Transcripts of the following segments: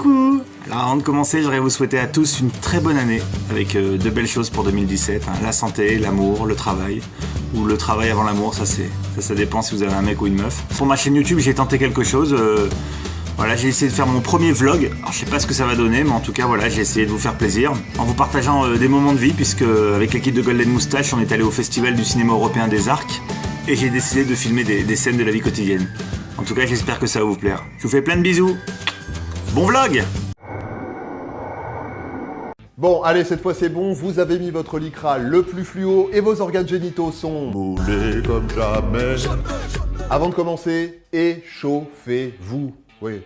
Coucou. Alors avant de commencer, j'aimerais vous souhaiter à tous une très bonne année avec de belles choses pour 2017. Hein. La santé, l'amour, le travail. Ou le travail avant l'amour, ça dépend si vous avez un mec ou une meuf. Pour ma chaîne YouTube, j'ai tenté quelque chose. Voilà, j'ai essayé de faire mon premier vlog. Alors je sais pas ce que ça va donner, mais en tout cas voilà, j'ai essayé de vous faire plaisir en vous partageant des moments de vie, puisque avec l'équipe de Golden Moustache, on est allé au Festival du cinéma européen des Arcs et j'ai décidé de filmer des scènes de la vie quotidienne. En tout cas, j'espère que ça va vous plaire. Je vous fais plein de bisous. Bon vlog! Bon, allez, cette fois c'est bon, vous avez mis votre lycra le plus fluo et vos organes génitaux sont moulés comme jamais. Avant de commencer, échauffez-vous. Oui.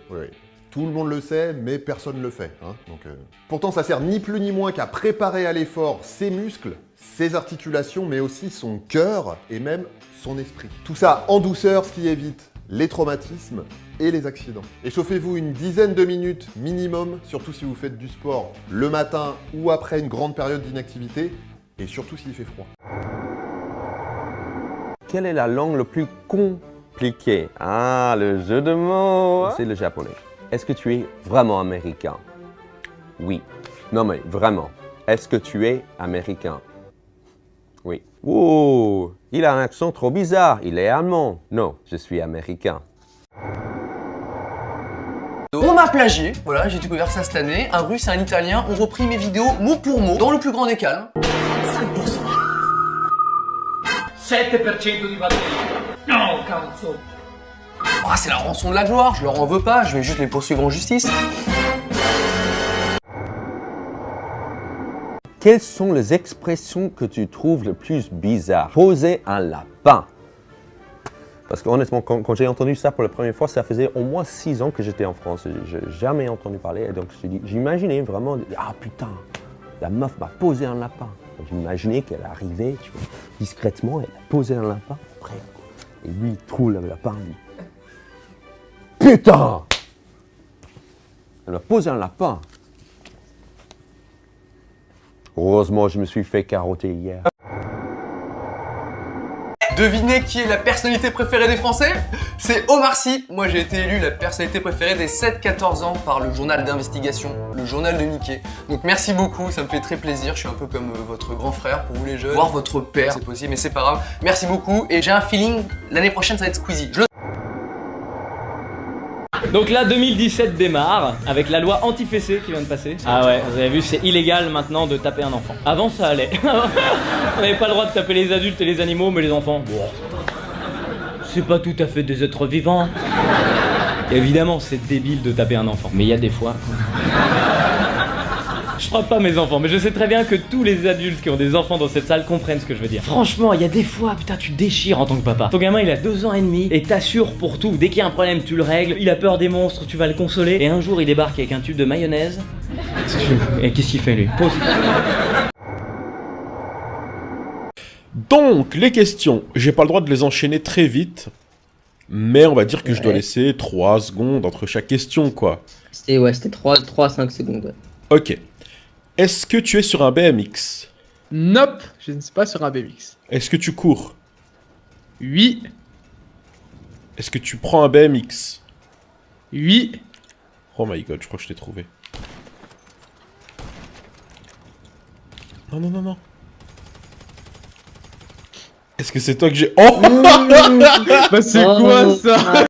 Tout le monde le sait, mais personne ne le fait. Hein. Pourtant, ça sert ni plus ni moins qu'à préparer à l'effort ses muscles, ses articulations, mais aussi son cœur et même son esprit. Tout ça en douceur, ce qui évite les traumatismes et les accidents. Échauffez-vous une dizaine de minutes minimum, surtout si vous faites du sport le matin ou après une grande période d'inactivité, et surtout s'il fait froid. Quelle est la langue la plus compliquée? Ah, le jeu de mots. C'est le japonais. Est-ce que tu es vraiment américain? Oui. Non mais vraiment. Est-ce que tu es américain? Oui. Oh, il a un accent trop bizarre. Il est allemand. Non, je suis américain. On m'a plagié, voilà, j'ai découvert ça cette année. Un russe et un italien ont repris mes vidéos mot pour mot, dans le plus grand des calmes. 5%. 7% di batteria. No, cazzo. Ah, c'est la rançon de la gloire, je leur en veux pas, je vais juste les poursuivre en justice. Quelles sont les expressions que tu trouves le plus bizarres? Poser un lapin. Parce qu'honnêtement, quand j'ai entendu ça pour la première fois, ça faisait au moins 6 ans que j'étais en France. Je n'ai jamais entendu parler. Et donc, j'imaginais vraiment, ah putain, la meuf m'a posé un lapin. J'imaginais qu'elle arrivait, tu vois, discrètement, elle a posé un lapin. Après, et lui, il trouve le lapin, il dit, putain, elle a posé un lapin. Heureusement, je me suis fait carotter hier. Devinez qui est la personnalité préférée des Français? C'est Omar Sy. Moi j'ai été élu la personnalité préférée des 7-14 ans par le journal d'investigation, le journal de Mickey. Donc merci beaucoup, ça me fait très plaisir. Je suis un peu comme votre grand frère pour vous les jeunes. Voir votre père, c'est possible, mais c'est pas grave. Merci beaucoup et j'ai un feeling, l'année prochaine ça va être Squeezie. Donc là, 2017 démarre avec la loi anti-fessée qui vient de passer. Ah ouais, vous avez vu, c'est illégal maintenant de taper un enfant. Avant, ça allait. On n'avait pas le droit de taper les adultes et les animaux, mais les enfants, bon, c'est pas tout à fait des êtres vivants. Et évidemment, c'est débile de taper un enfant. Mais il y a des fois... Je frappe pas mes enfants, mais je sais très bien que tous les adultes qui ont des enfants dans cette salle comprennent ce que je veux dire. Franchement, il y a des fois, putain, tu déchires en tant que papa. Ton gamin, il a 2 ans et demi et t'assures pour tout. Dès qu'il y a un problème, tu le règles. Il a peur des monstres, tu vas le consoler. Et un jour, il débarque avec un tube de mayonnaise. Et qu'est-ce qu'il fait, lui? Pause. Donc, les questions. J'ai pas le droit de les enchaîner très vite. Mais on va dire que je dois laisser 3 secondes entre chaque question, quoi. C'était 3 à 5 secondes. Ouais. Ok. Est-ce que tu es sur un BMX? Nope, je ne suis pas sur un BMX. Est-ce que tu cours? Oui. Est-ce que tu prends un BMX? Oui. Oh my god, je crois que je t'ai trouvé. Non. Est-ce que c'est toi que j'ai... Oh Bah c'est quoi ça?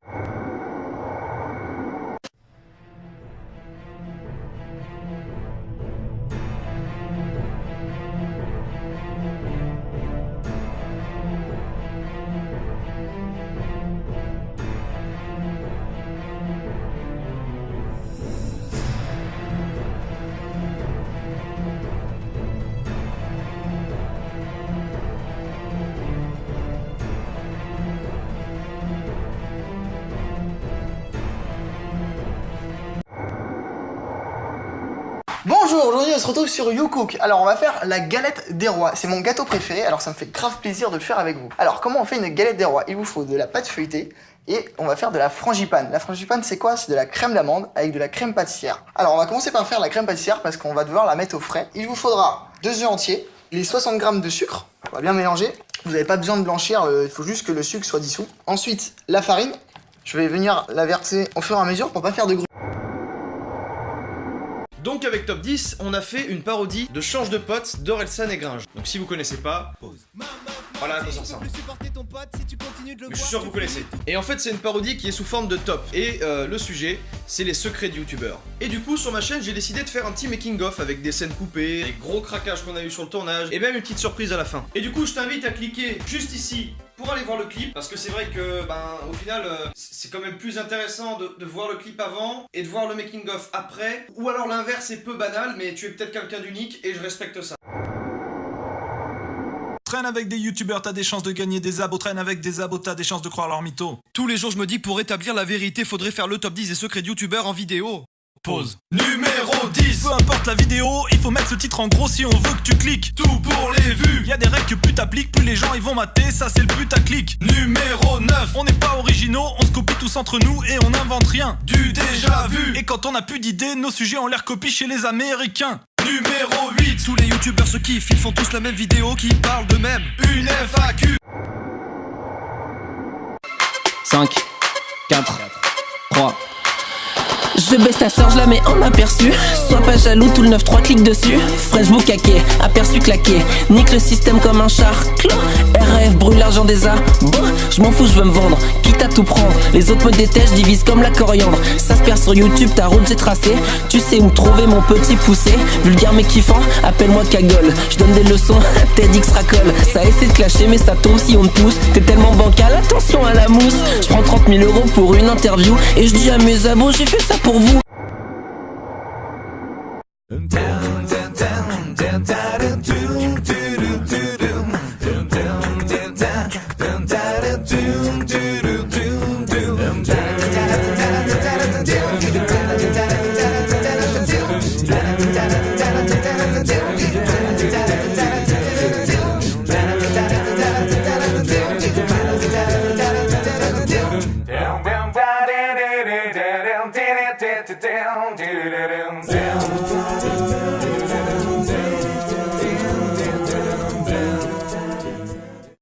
Bonjour, aujourd'hui on se retrouve sur YouCook. Alors on va faire la galette des rois, c'est mon gâteau préféré, alors ça me fait grave plaisir de le faire avec vous. Alors comment on fait une galette des rois? Il vous faut de la pâte feuilletée et on va faire de la frangipane. La frangipane c'est quoi? C'est de la crème d'amande avec de la crème pâtissière. Alors on va commencer par faire la crème pâtissière parce qu'on va devoir la mettre au frais. Il vous faudra 2 œufs entiers, les 60 g de sucre, on va bien mélanger. Vous n'avez pas besoin de blanchir, il faut juste que le sucre soit dissous. Ensuite la farine, je vais venir la verser au fur et à mesure pour pas faire de gros. donc avec Top 10, on a fait une parodie de Change de pote d'Orelsan et Gringe. Donc si vous connaissez pas, pause. Voilà à quoi ça ressemble. Mais je suis sûr que vous connaissez. Et en fait c'est une parodie qui est sous forme de top. Et le sujet, c'est les secrets de youtubeurs. Et du coup sur ma chaîne j'ai décidé de faire un petit making of avec des scènes coupées, des gros craquages qu'on a eu sur le tournage, et même une petite surprise à la fin. Et du coup je t'invite à cliquer juste ici pour aller voir le clip, parce que c'est vrai que, au final, c'est quand même plus intéressant de voir le clip avant et de voir le making of après, ou alors l'inverse est peu banal, mais tu es peut-être quelqu'un d'unique et je respecte ça. Traîne avec des youtubeurs, t'as des chances de gagner des abos. Traîne avec des abos, t'as des chances de croire leur mytho. Tous les jours je me dis que pour établir la vérité, faudrait faire le top 10 des secrets de youtubeurs en vidéo. Pause. Numéro 10. Peu importe la vidéo, il faut mettre ce titre en gros si on veut que tu cliques. Tout pour les vues. Y'a des règles que plus t'appliques, plus les gens ils vont mater, ça c'est le putaclic. Numéro 9. On n'est pas originaux, on se copie tous entre nous et on n'invente rien. Du déjà vu. Et quand on a plus d'idées, nos sujets on les recopie chez les Américains. Numéro 8. Tous les youtubeurs se kiffent, ils font tous la même vidéo qui parle d'eux-mêmes. Une FAQ. 5, 4, 3. Je baisse ta soeur, je la mets en aperçu. Sois pas jaloux, tout le 9-3 clique dessus. Fraîche vous caqué, aperçu claqué. Nique le système comme un char. RF brûle l'argent des A. Bon, je m'en fous, je veux me vendre. Quitte à tout prendre. Les autres me détestent, je divise comme la coriandre. Ça se perd sur YouTube, ta route j'ai tracé. Tu sais où trouver mon petit poussé. Vulgaire mais kiffant, appelle-moi cagole. Je donne des leçons, TEDx racole. Ça essaie de clasher mais ça tombe si on te pousse. T'es tellement bancal, attention à la mousse. Je prends 30 000 € pour une interview. Et je dis à mes abos, j'ai fait ça pour vous. Down.